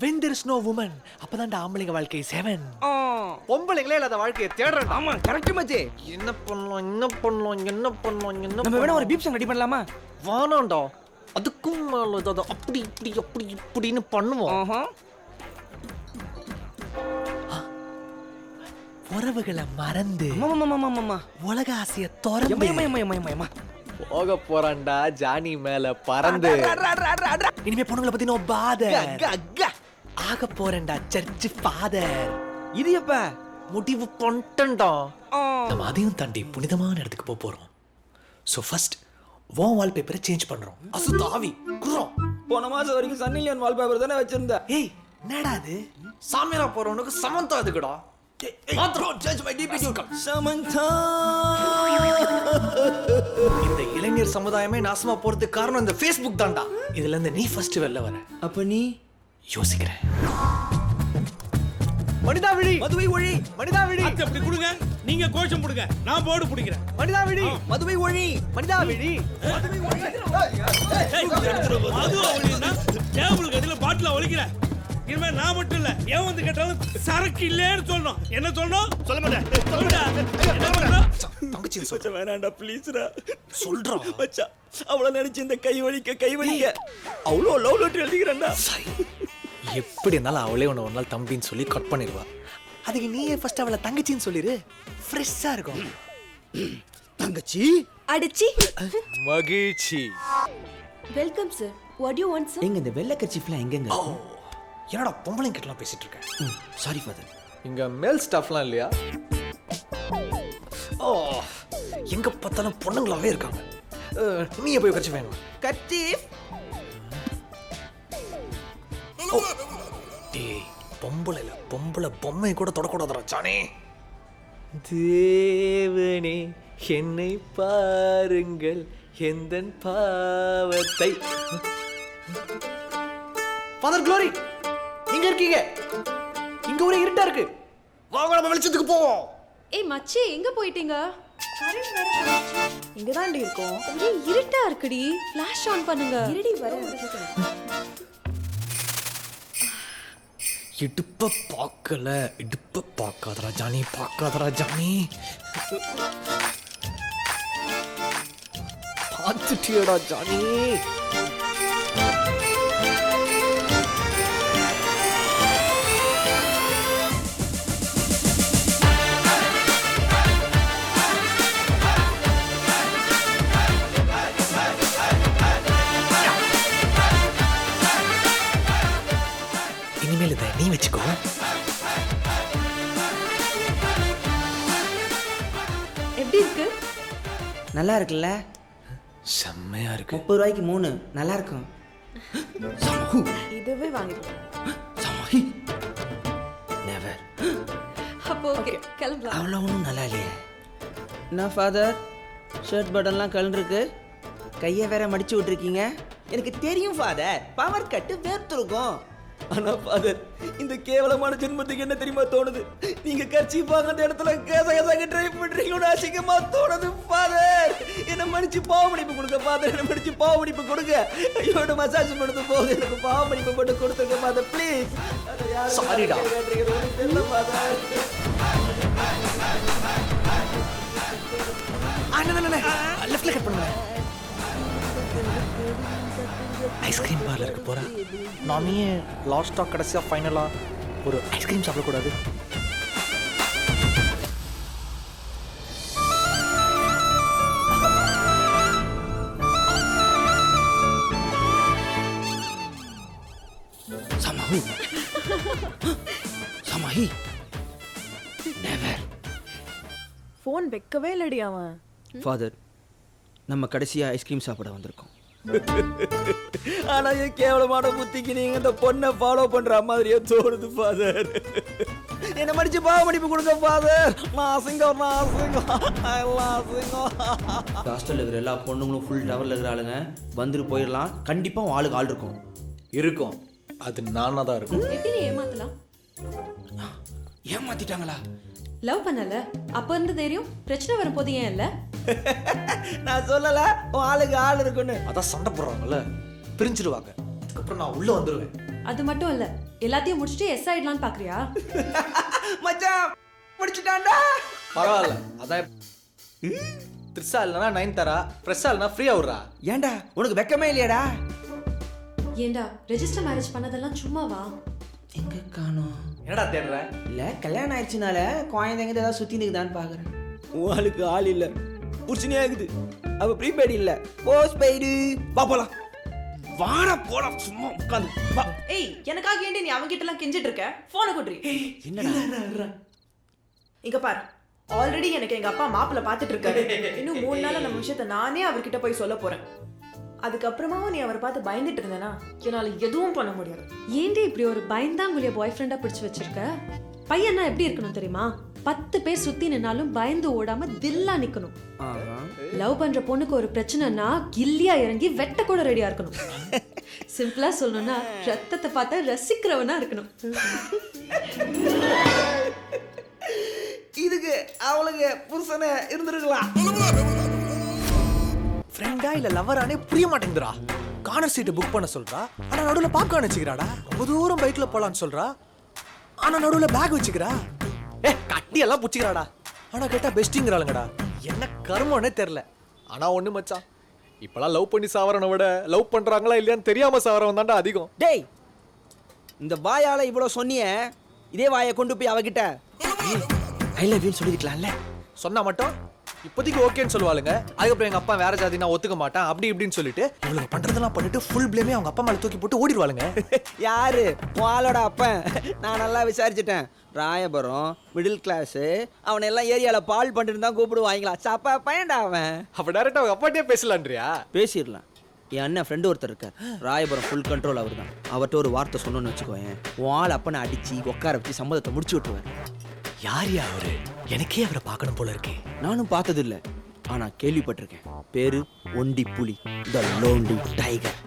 when there is no woman அப்பதான் ஆம்பளைங்க வாழ்க்கை 7 பொம்பளைங்களே இல்லாத வாழ்க்கையை தேடுறேன். ஆமா கரெக்ட் மச்சி. என்ன பண்ணலாம் நம்ம வேணா ஒரு பீப் சாங் ரெடி பண்ணலாமா? வானாண்டா, அதுக்கும் மேல ஏதாவது அப்படி இப்படின்னு பண்ணுவோம். உறவுகளை மறந்து உலக ஆசைய திறந்து போக போறான்டா ஜானி மேல பறந்து. இனிமே பொண்ணுங்களை பத்தி நோ பாதர். ஆக போறேன்டா சர்ச் ஃபாதர். இது எப்ப முடிவு பண்ணிட்டேன்டா. நம்ம அதையும் தாண்டி புனிதமான இடத்துக்கு போறோம். சோ ஃபர்ஸ்ட் வால் வால்பேப்பரை சேஞ்ச் பண்றோம். அசுதாவி குறோம். போன மாசம் வரைக்கும் சன்னி லியோன் வால்பேப்பர் தானே வச்சிருந்த. ஏய் என்னடா இது? சாமியாரா போறவனுக்கு சமந்தா எதுக்குடா? இந்த இளைஞர் சமுதாயமே நாசமா போறதுக்கு காரணம் இந்த Facebook தான்டா. இதுல இருந்து நீ ஃபர்ஸ்ட் வெளில வர. அப்ப நீ யோசிக்கிறேன். மனிதா விழி, மதுவை ஒழி, மனிதா விழி. அப்படி கொடுங்க, நீங்க கோஷம் போடுங்க, நான் போர்டு பிடிக்கிறேன். மனிதா விழி, மதுவை ஒழி, மனிதா விழி. மது ஒழினா டேபிள் கட்டில பாட்டில ஒழிக்கிற. இனிமே நான் மட்டும் இல்ல, ஏன் வந்து கேட்டாலும் சரக்கு இல்லைன்னு சொல்லணும். என்ன சொல்லணும்? சொல்ல மாட்டேன். தங்கச்சி சொல்ல வேணாண்டா ப்ளீஸ்டா. சொல்றோம் மச்சா, அவள நினைச்சு இந்த கை வலிக்க அவ்வளோ லவ் லெட்டர் எழுதிக்கிறேன்டா. எப்படி இருந்தாலும் அவளே உன்னை ஒரு நாள் தம்பின்னு சொல்லி கட் பண்ணிடுவா. அதுக்கு நீயே ஃபர்ஸ்ட் அவளை தங்கச்சின்னு சொல்லிடு. ஃப்ரெஷ்ஷா இருக்கும். தங்கச்சி அடிச்சி மகிழ்ச்சி. Welcome sir. What you want sir? எங்க இந்த வெள்ளை கர்ச்சீஃப்லாம் எங்கங்க? என்னடா பொம்பளைங்க கிட்டலாம் பேசிட்டு இருக்கேன். Sorry father. இங்க மேல் ஸ்டாஃப்லாம் இல்லையா? ஓ, எங்க பார்த்தாலும் பொண்ணுங்களாவே இருக்காங்க. நீ போய் கட்சி வேணும். கர்ச்சீஃப் டேய், பொம்பளை பொம்மை கூட தொடக்கூடாதுடா ஜானே. தேவனே என்னை பாருங்கள் எந்தன் பாவத்தை. ஃபாதர் க்ளோரி, இங்க இருக்கீங்க? இங்க ஒரே இருட்டா இருக்கு. வாங்க நம்ம வெளிச்சத்துக்கு போவோம். ஏய் மச்சி, எங்க போயிட்டீங்க? கரண்ட் வேற போச்சு. இங்க தான் இருக்கோம். ஒரே இருட்டா இருக்குடி. ஃபிளாஷ் ஆன் பண்ணுங்க. இருடி வர. இடுப்ப பார்க்காதடா ஜானி. பார்த்துட்டியடா ஜானி. இனிமேல் இதை நீ வச்சுக்கோ. எப்படி இருக்கு? நல்லா இருக்குல்ல? செம்மையா இருக்கு. 30 ரூபாய்க்கு 3 நல்லா இருக்கும். இதுவே வாங்கிட்டோம். சமஹி நெவர். அப்போ ஓகே, கிளம்பலாம். அவ்வளோ ஒன்றும் நல்லா இல்லையே. என்ன ஃபாதர், ஷர்ட் பட்டன்லாம் கலந்துருக்கு, கையை வேற மடிச்சு விட்டுருக்கீங்க. எனக்கு தெரியும் ஃபாதர், பவர் கட்டு வேர்த்துருக்கும். ஆனா ஃபாதர், இந்த கேவலமான ஜென்மத்துக்கு என்ன தெரியுமா தோணுது? நீங்க கர்ச்சீஃப் வாங்குற இடத்துல கேச ட்ரை பண்றீங்கன்னு அசிங்கமா தோணுது ஃபாதர். என்ன மன்னிச்சு பாவமன்னிப்பு கொடுங்க ஃபாதர், என்ன மன்னிச்சு பாவமன்னிப்பு கொடுங்க. ஐயோட மசாஜ் பண்ணது போகுது, எனக்கு பாவமன்னிப்பு மட்டும் கொடுத்துருங்க ஃபாதர் ப்ளீஸ். சாரிடா. தெரியல ஃபாதர். லெஃப்ட்ல கட் பண்ணுங்க. ஐஸ்கிரீம் பார்லருக்கு போறேன். நானே லாஸ்டா கடைசியா ஃபைனலா ஒரு ஐஸ்கிரீம் சாப்பிடக்கூடாது. சமஹி நெவர். ஃபோன் வைக்கவே இல்லடி அவன். ஃபாதர், நம்ம கடைசியா ஐஸ்கிரீம் சாப்பிட வந்திருக்கோம். ஆனா என் கேவலமான புத்திக்கு நீங்க இந்த பொண்ணை ஃபாலோ பண்ற மாதிரியே தோணுது ஃபாதர். என்ன மடிச்சு பாவமன்னிப்பு கொடுங்க ஃபாதர். நான் அசிங்கம். ஹாஸ்டல்ல இருக்கிற எல்லா பொண்ணுங்களும் ஃபுல் டவர்ல இருக்கிற ஆளுங்க. வந்துட்டு போயிடலாம், கண்டிப்பா ஆளுக்கு ஆள் இருக்கும். அது நானா தான் இருக்கும். எப்படி ஏமாத்தலாம்? ஏமாத்திட்டாங்களா? லவ் பண்ணல, அப்ப இருந்து தெரியும். பிரச்சனை வரும்போது ஏன் இல்ல? நான் சொல்லல ஆளுக்கு ஆள் இருக்குன்னு. அதான் சண்டை போடுறாங்கல்ல, பிரிஞ்சிடுவாங்க. அதுக்கப்புறம் நான் உள்ள வந்துருவேன். அது மட்டும் இல்ல, எல்லாத்தையும் முடிச்சுட்டு எஸ் ஆயிடலாம்னு பாக்குறியா? மச்சான் முடிச்சிட்டான்டா. பரவாயில்ல, அதான் த்ரிஷா இல்லைனா நயன்தாரா, ஃப்ரெஷ்ஷா இல்லைனா ஃப்ரீயா விடுறா. ஏன்டா உனக்கு வெக்கமே இல்லையாடா? ஏண்டா ரெஜிஸ்டர் மேரேஜ் பண்ணதெல்லாம் சும்மாவா? எங்க காணோம்? என்னடா தேடுற? இல்ல கல்யாணம் ஆயிடுச்சுனால குழந்தைங்க ஏதாவது சுத்தி நிக்குதான்னு பாக்குறேன். உங்களுக்கு ஆள் இல்ல, புருஷனே ஆகுது. அவ ப்ரீபெய்டு இல்ல, போஸ்ட் பெய்டு. வா போலாம். வாடா போலாம், சும்மா உட்காந்து வா. ஏய், எனக்காக ஏண்டி நீ அவங்கிட்ட எல்லாம் கெஞ்சிட்டு இருக்க? போனை குட்ரி. என்னடா? இங்க பாரு, ஆல்ரெடி எனக்கு எங்க அப்பா மாப்பிள்ள பாத்துட்டு இருக்காரு. இன்னும் 3 நாள்ல நம்ம விஷயத்த நானே அவர்கிட்ட போய் சொல்ல போறேன். அதுக்கப்புறமாவும் நீ அவரை பார்த்து பயந்துட்டு இருந்தேனா என்னால எதுவும் பண்ண முடியாது. ஏண்டி இப்படி ஒரு பயந்தாங்குழிய பாய் ஃப்ரெண்டா பிடிச்சு வச்சிருக்க? பையனா எப்படி இருக்கணும் தெரியுமா? 10 பேர் சுத்தி நின்னாலும் பயந்து ஓடாம தில்லா நிக்கணும். லவ் பண்ற பொண்ணுக்கு ஒரு பிரச்சனைனா கில்லியா இறங்கி வெட்ட கூட ரெடியா இருக்கணும். சிம்பிளா சொல்லணும்னா ரத்தத்தை பார்த்து ரசிக்கிறவனா இருக்கணும். இதுக்கு அவளுக்கு புருஷனை இருந்திருக்கலாம். ஃப்ரெண்டா இல்ல லவரானே புரிய மாட்டேங்குதுடா. கார்னர் சீட் புக் பண்ண சொல்றா, ஆனா நடுவுல பாப்கார்ன் வச்சுக்கிறாடா. ரொம்ப தூரம் பைக்ல போலான்னு சொல்றா, ஆனா நடுவுல பேக் வச்சுக்கிறா. கட்டி எல்லாம் புடிச்சுக்கிறாடா, ஆனா கேட்டா பெஸ்டிங்கிறாளுங்கடா. என்ன கர்மம்னே தெரியல. ஆனா ஒண்ணு மச்சான், இப்பெல்லாம் லவ் பண்ணி சாவறவனை விட லவ் பண்றாங்களா இல்லையான்னு தெரியாம சாவறவன் தான்டா அதிகம். டேய், இந்த வாயால இவ்வளவு சொன்னியே, இதே வாயை கொண்டு போய் அவகிட்ட ஐ லவ் யூ சொல்லிருக்கலாம்ல. சொன்னா மட்டும் இப்போதைக்கு ஓகேன்னு சொல்லுவாளுங்க. அதுக்கப்புறம் எங்க அப்பா வேற ஜாதி, நான் ஒத்துக்க மாட்டேன் அப்படி இப்படின்னு சொல்லிட்டு இவளுக்கு பண்றதெல்லாம் பண்ணிட்டு ஃபுல் ப்ளேமே அவங்க அப்பா மேல தூக்கி போட்டு ஓடிடுவாளுங்க. யாரு வாளோட அப்பன்? நான் நல்லா விசாரிச்சுட்டேன். ராயபுரம் மிடில் கிளாஸ், அவனை எல்லாம் ஏரியால பால் பண்ணிட்டு தான் கூப்பிடுவாங்களா. சப்பா பையன்டா அவன். அப்ப டைரக்டா அவங்க அப்பாட்டே பேசலான்றியா? பேசிடலாம். என் அண்ணன் ஃப்ரெண்டு ஒருத்தர் இருக்கார், ராயபுரம் ஃபுல் கண்ட்ரோல் அவர் தான். அவர்கிட்ட ஒரு வார்த்தை சொன்னோன்னு வச்சுக்கோயேன், வாள் அப்பனை அடிச்சு உட்கார வச்சு சம்மதத்தை முடிச்சு விட்டுருவார். யாரியா அவரு? எனக்கே அவரை பார்க்கணும் போல இருக்கே. நானும் பார்த்ததில்லை, ஆனா கேள்விப்பட்டிருக்கேன். பேரு ஒண்டி புலி, த லோன்லி டைகர்.